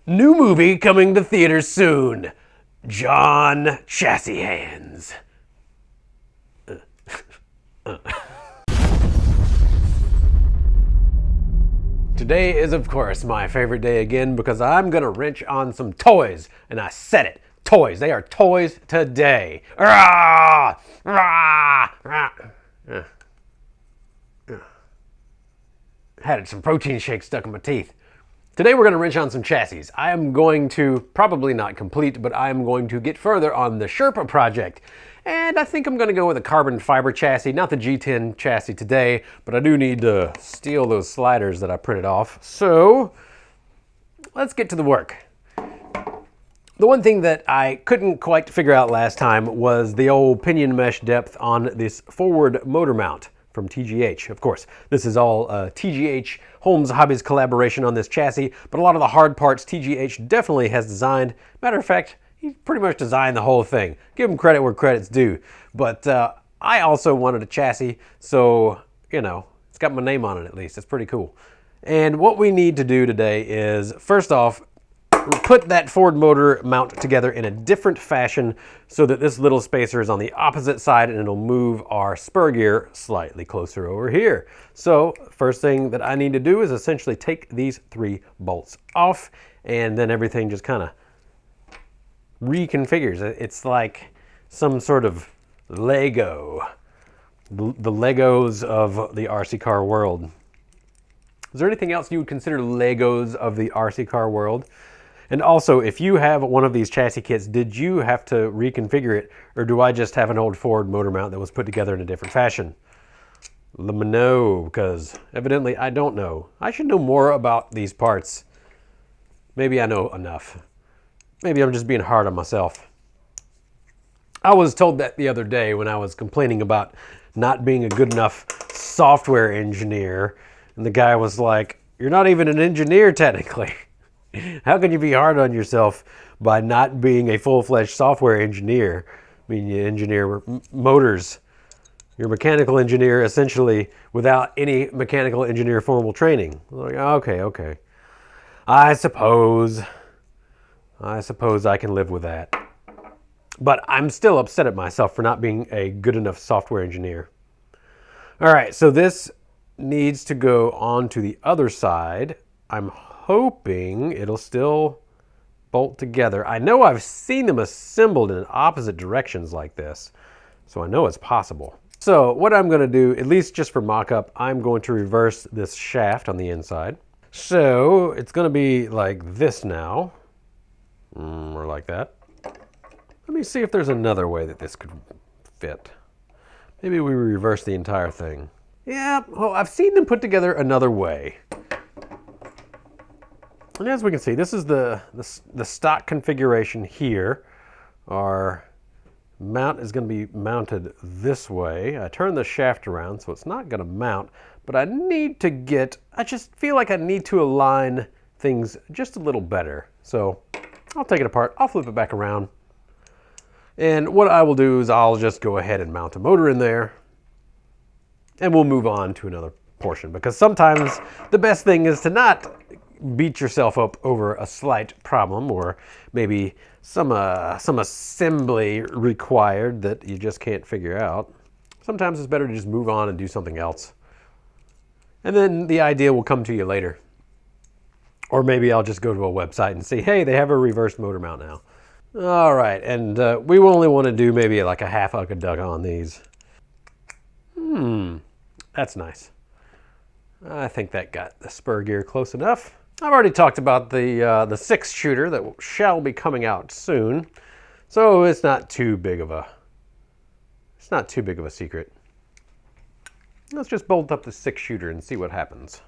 New movie coming to theaters soon. John Chassis Hands. Today is, of course, my favorite day again because I'm gonna wrench on some toys. And I said it, toys. They are toys today. Rah! Rah! Rah! Had some protein shake stuck in my teeth. Today we're going to wrench on some chassis. I am going to, probably not complete, but I am going to get further on the Sherpa project. And I think I'm going to go with a carbon fiber chassis, not the G10 chassis today, but I do need to steal those sliders that I printed off. So, let's get to the work. The one thing that I couldn't quite figure out last time was the old pinion mesh depth on this forward motor mount from TGH. Of course, this is all TGH Holmes Hobbies collaboration on this chassis, but a lot of the hard parts TGH definitely has designed. Matter of fact, he pretty much designed the whole thing. Give him credit where credit's due. But I also wanted a chassis, so, you know, it's got my name on it at least. It's pretty cool. And what we need to do today is, first off, put that forward motor mount together in a different fashion so that this little spacer is on the opposite side and it'll move our spur gear slightly closer over here. So first thing that I need to do is essentially take these 3 bolts off, and then everything just kind of reconfigures. It's like some sort of Lego, the Legos of the RC car world. Is there anything else you would consider Legos of the RC car world? And also, if you have one of these chassis kits, did you have to reconfigure it, or do I just have an old forward motor mount that was put together in a different fashion? Let me know, because evidently I don't know. I should know more about these parts. Maybe I know enough. Maybe I'm just being hard on myself. I was told that the other day when I was complaining about not being a good enough software engineer, and the guy was like, "You're not even an engineer technically. How can you be hard on yourself by not being a full-fledged software engineer? I mean, you engineer motors. You're a mechanical engineer essentially without any mechanical engineer formal training." Like, okay. I suppose I can live with that. But I'm still upset at myself for not being a good enough software engineer. All right, so this needs to go on to the other side. I'm hoping it'll still bolt together. I know I've seen them assembled in opposite directions like this, so I know it's possible. So what I'm going to do, at least just for mock-up, I'm going to reverse this shaft on the inside. So it's going to be like this now, or like that. Let me see if there's another way that this could fit. Maybe we reverse the entire thing. Yeah, well, I've seen them put together another way. And as we can see, this is the stock configuration here. Our mount is going to be mounted this way. I turn the shaft around so it's not going to mount, but I just feel like I need to align things just a little better. So I'll take it apart, I'll flip it back around. And what I will do is I'll just go ahead and mount a motor in there, and we'll move on to another portion, because sometimes the best thing is to not beat yourself up over a slight problem, or maybe some assembly required that you just can't figure out. Sometimes it's better to just move on and do something else. And then the idea will come to you later. Or maybe I'll just go to a website and see, hey, they have a reverse motor mount now. All right, and we will only want to do maybe like a half a duck on these. That's nice. I think that got the spur gear close enough. I've already talked about the 6-shooter that shall be coming out soon, so it's not too big of a secret. Let's just bolt up the 6-shooter and see what happens.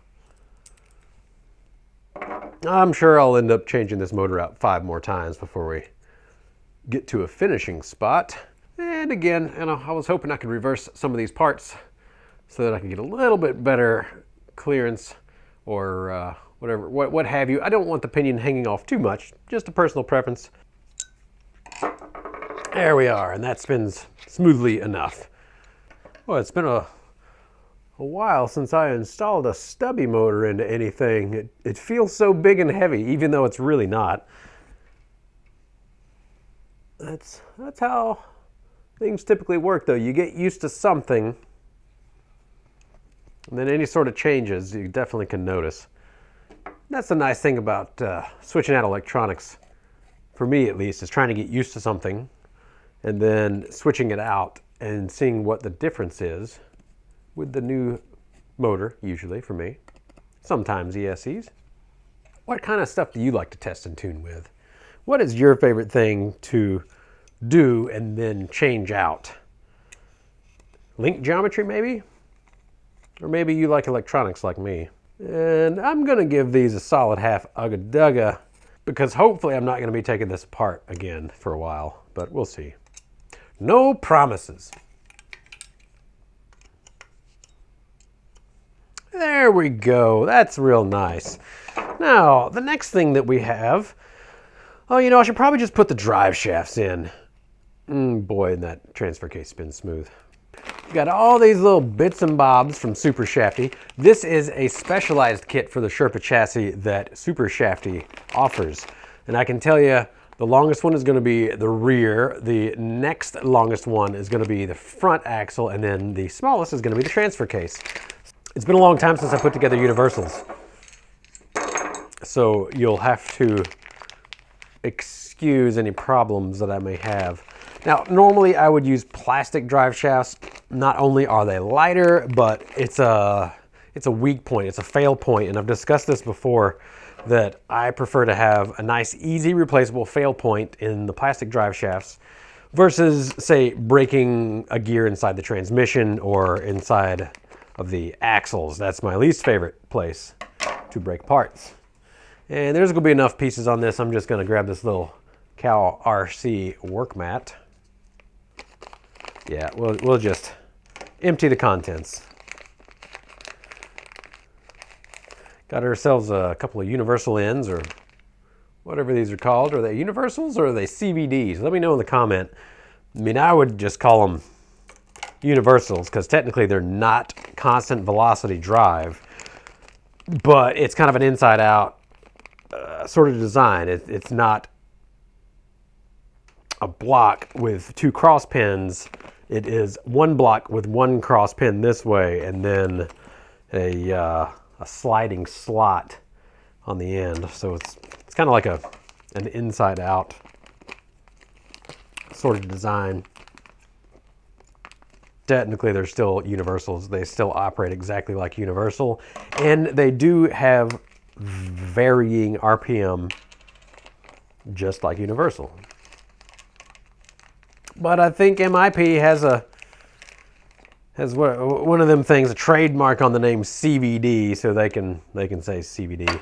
I'm sure I'll end up changing this motor out 5 more times before we get to a finishing spot. And again, I was hoping I could reverse some of these parts so that I could get a little bit better clearance, or whatever, what have you. I don't want the pinion hanging off too much, just a personal preference. There we are, and that spins smoothly enough. Well, it's been a a while since I installed a stubby motor into anything. It feels so big and heavy, even though it's really not. That's how things typically work, though. You get used to something, and then any sort of changes you definitely can notice. That's the nice thing about switching out electronics, for me at least, is trying to get used to something and then switching it out and seeing what the difference is with the new motor, usually for me. Sometimes ESCs. What kind of stuff do you like to test and tune with? What is your favorite thing to do and then change out? Link geometry, maybe? Or maybe you like electronics like me. And I'm gonna give these a solid half Ugga Dugga, because hopefully I'm not gonna be taking this apart again for a while, but we'll see. No promises. There we go. That's real nice. Now, the next thing that we have, oh, you know, I should probably just put the drive shafts in. Boy, and that transfer case spins smooth. We've got all these little bits and bobs from Super Shafty. This is a specialized kit for the Sherpa chassis that Super Shafty offers. And I can tell you, the longest one is going to be the rear. The next longest one is going to be the front axle. And then the smallest is going to be the transfer case. It's been a long time since I put together universals. So you'll have to excuse any problems that I may have. Now, normally I would use plastic drive shafts. Not only are they lighter, but it's a weak point, it's a fail point, and I've discussed this before, that I prefer to have a nice, easy, replaceable fail point in the plastic drive shafts versus, say, breaking a gear inside the transmission or inside of the axles. That's my least favorite place to break parts. And there's gonna be enough pieces on this. I'm just gonna grab this little Cal RC work mat. Yeah, we'll just empty the contents. Got ourselves a couple of universal ends, or whatever these are called. Are they universals or are they CVDs? Let me know in the comment. I mean, I would just call them universals because technically they're not constant velocity drive, but it's kind of an inside out sort of design. It's not a block with two cross pins. It is one block with one cross pin this way and then a sliding slot on the end. So it's kind of like an inside out sort of design. Technically they're still universals. They still operate exactly like universal, and they do have varying RPM just like universal. But I think MIP has one of them things, a trademark on the name CVD, so they can say CVD.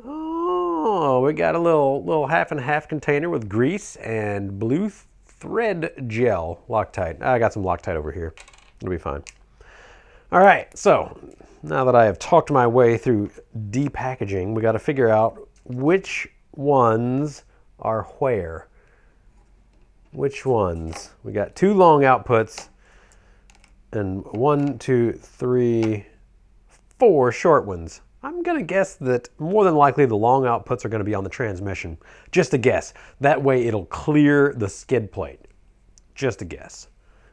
Oh, we got a little half and half container with grease and blue thread gel Loctite. I got some Loctite over here. It'll be fine. All right, so now that I have talked my way through depackaging, we got to figure out which ones are where. Which ones? We got two long outputs and 1, 2, 3, 4 short ones. I'm gonna guess that more than likely the long outputs are gonna be on the transmission. Just a guess. That way it'll clear the skid plate. Just a guess.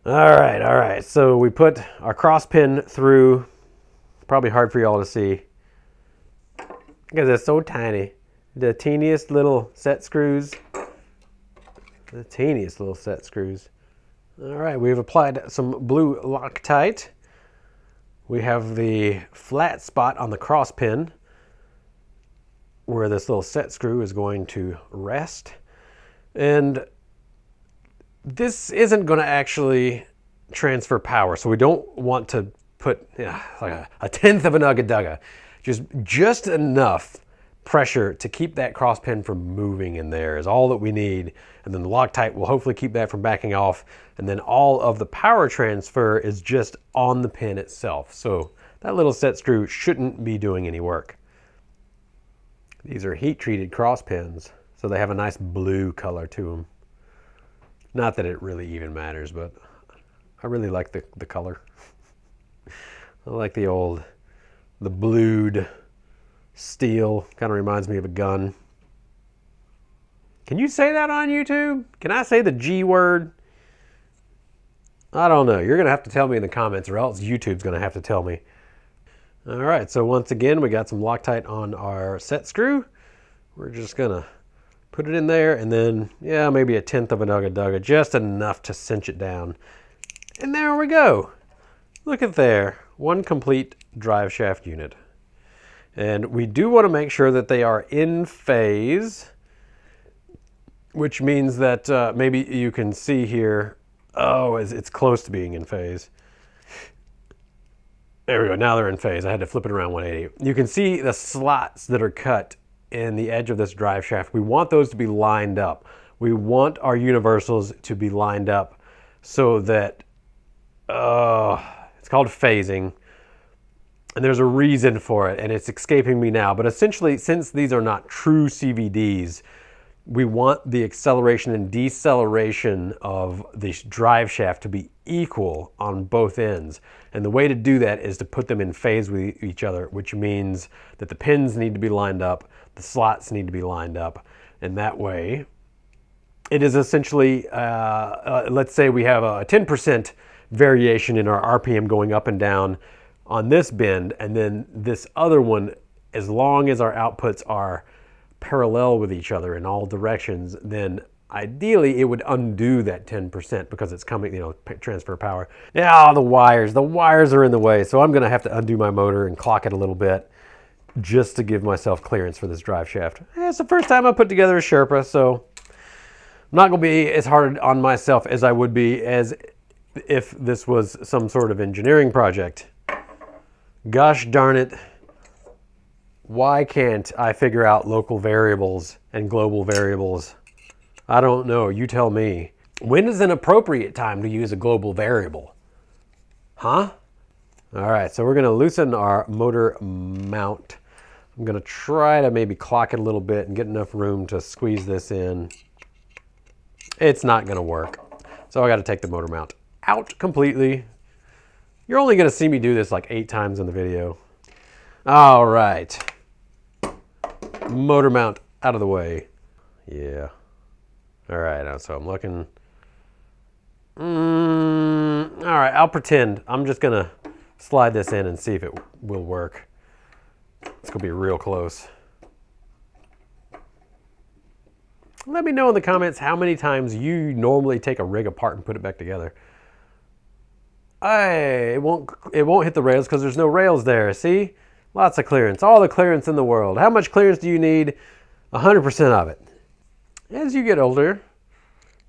All right. So we put our cross pin through. Probably hard for y'all to see because it's so tiny. The teeniest little set screws. The teeniest little set screws. All right, we've applied some blue Loctite. We have the flat spot on the cross pin where this little set screw is going to rest. And this isn't going to actually transfer power, so we don't want to put like a tenth of an Ugga Dugga. Just enough pressure to keep that cross pin from moving in there is all that we need. And then the Loctite will hopefully keep that from backing off. And then all of the power transfer is just on the pin itself. So that little set screw shouldn't be doing any work. These are heat treated cross pins, so they have a nice blue color to them. Not that it really even matters, but I really like the color. I like the blued steel. Kind of reminds me of a gun. Can you say that on YouTube? Can I say the G word? I don't know. You're going to have to tell me in the comments, or else YouTube's going to have to tell me. All right, so once again, we got some Loctite on our set screw. We're just going to put it in there, and then, yeah, maybe 1/10 of an ugga-dugga, just enough to cinch it down. And there we go. Look at there. One complete drive shaft unit. And we do want to make sure that they are in phase, which means that maybe you can see here, oh, it's close to being in phase. There we go, now they're in phase. I had to flip it around 180. You can see the slots that are cut in the edge of this drive shaft. We want those to be lined up. We want our universals to be lined up so that, it's called phasing. And there's a reason for it, and it's escaping me now. But essentially, since these are not true CVDs, we want the acceleration and deceleration of the drive shaft to be equal on both ends. And the way to do that is to put them in phase with each other, which means that the pins need to be lined up, the slots need to be lined up, and that way it is essentially, let's say we have a 10% variation in our RPM going up and down on this bend, and then this other one, as long as our outputs are parallel with each other in all directions, then ideally it would undo that 10% because it's coming, transfer power. Now the wires are in the way, so I'm gonna have to undo my motor and clock it a little bit just to give myself clearance for this drive shaft. It's the first time I put together a Sherpa, so I'm not gonna be as hard on myself as I would be as if this was some sort of engineering project. Gosh darn it. Why can't I figure out local variables and global variables? I don't know, you tell me. When is an appropriate time to use a global variable? Huh? All right, so we're gonna loosen our motor mount. I'm gonna try to maybe clock it a little bit and get enough room to squeeze this in. It's not gonna work. So I gotta take the motor mount out completely. You're only gonna see me do this like 8 times in the video. All right. Motor mount out of the way. Yeah. All right, so I'm looking. All right, I'll pretend. I'm just gonna slide this in and see if it will work. It's gonna be real close. Let me know in the comments how many times you normally take a rig apart and put it back together. It won't hit the rails because there's no rails there, see? Lots of clearance, all the clearance in the world. How much clearance do you need? 100% of it. As you get older,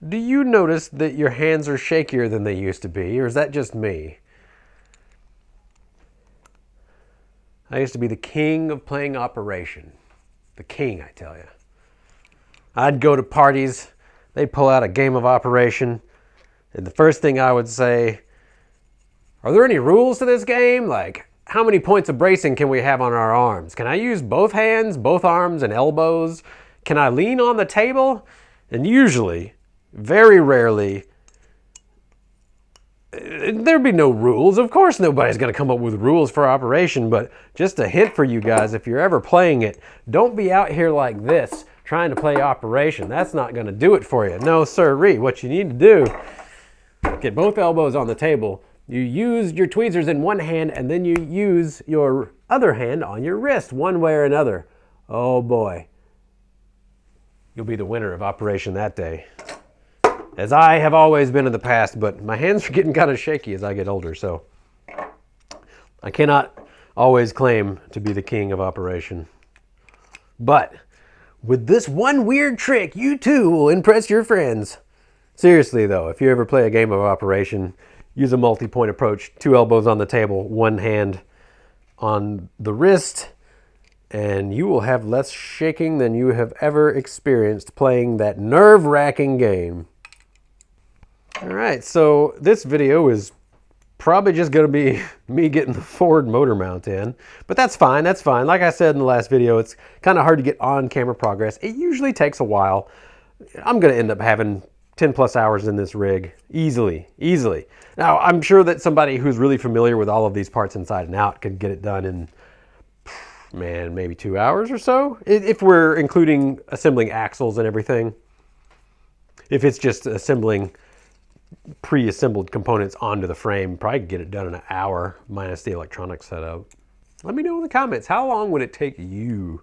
do you notice that your hands are shakier than they used to be, or is that just me? I used to be the king of playing Operation. The king, I tell you. I'd go to parties, they'd pull out a game of Operation, and the first thing I would say, are there any rules to this game? Like, how many points of bracing can we have on our arms? Can I use both hands, both arms, and elbows? Can I lean on the table? And usually, very rarely, there'd be no rules. Of course nobody's gonna come up with rules for Operation, but just a hint for you guys, if you're ever playing it, don't be out here like this, trying to play Operation. That's not gonna do it for you. No sirree. What you need to do, get both elbows on the table, you use your tweezers in one hand, and then you use your other hand on your wrist, one way or another. Oh boy. You'll be the winner of Operation that day. As I have always been in the past, but my hands are getting kind of shaky as I get older, so I cannot always claim to be the king of Operation. But with this one weird trick, you too will impress your friends. Seriously though, if you ever play a game of Operation, use a multi-point approach, 2 elbows on the table, 1 hand on the wrist, and you will have less shaking than you have ever experienced playing that nerve-wracking game. All right, so this video is probably just gonna be me getting the forward motor mount in, but that's fine, that's fine. Like I said in the last video, it's kind of hard to get on camera progress. It usually takes a while. I'm gonna end up having 10 plus hours in this rig, easily. Now, I'm sure that somebody who's really familiar with all of these parts inside and out could get it done in, man, maybe 2 hours or so, if we're including assembling axles and everything. If it's just assembling pre-assembled components onto the frame, probably get it done in an hour, minus the electronics setup. Let me know in the comments, how long would it take you?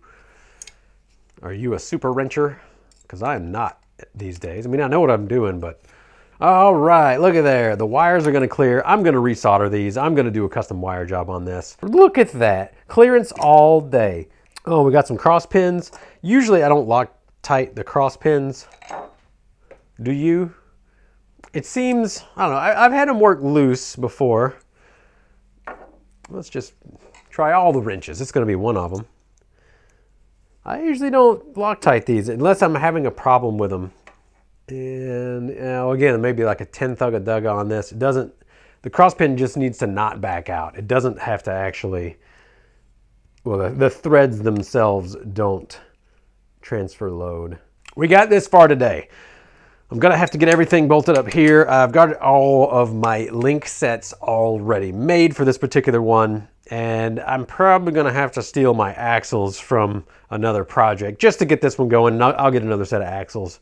Are you a super wrencher? Because I am not these days. I mean, I know what I'm doing, but all right, look at there. The wires are going to clear. I'm going to resolder these. I'm going to do a custom wire job on this. Look at that. Clearance all day. Oh, we got some cross pins. Usually I don't lock tight the cross pins. Do you? It seems, I don't know, I've had them work loose before. Let's just try all the wrenches. It's going to be one of them. I usually don't Loctite these unless I'm having a problem with them. And again, maybe like a 10 thug on this. It doesn't, the cross pin just needs to not back out. It doesn't have to actually, well, the threads themselves don't transfer load. We got this far today. I'm gonna have to get everything bolted up here. I've got all of my link sets already made for this particular one, and I'm probably gonna have to steal my axles from another project just to get this one going. And I'll get another set of axles.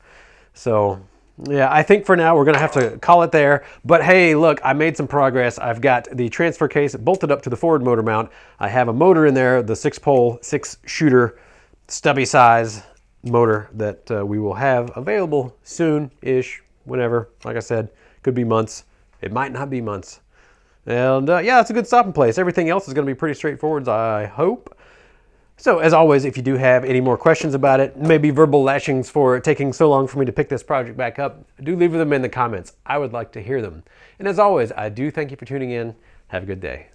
So yeah, I think for now we're gonna have to call it there. But hey, look, I made some progress. I've got the transfer case bolted up to the forward motor mount. I have a motor in there, the 6-pole, 6-shooter, stubby size motor that we will have available soon-ish, whenever. Like I said, could be months. It might not be months. And yeah, it's a good stopping place. Everything else is going to be pretty straightforward, I hope. So as always, if you do have any more questions about it, maybe verbal lashings for taking so long for me to pick this project back up, do leave them in the comments. I would like to hear them. And as always, I do thank you for tuning in. Have a good day.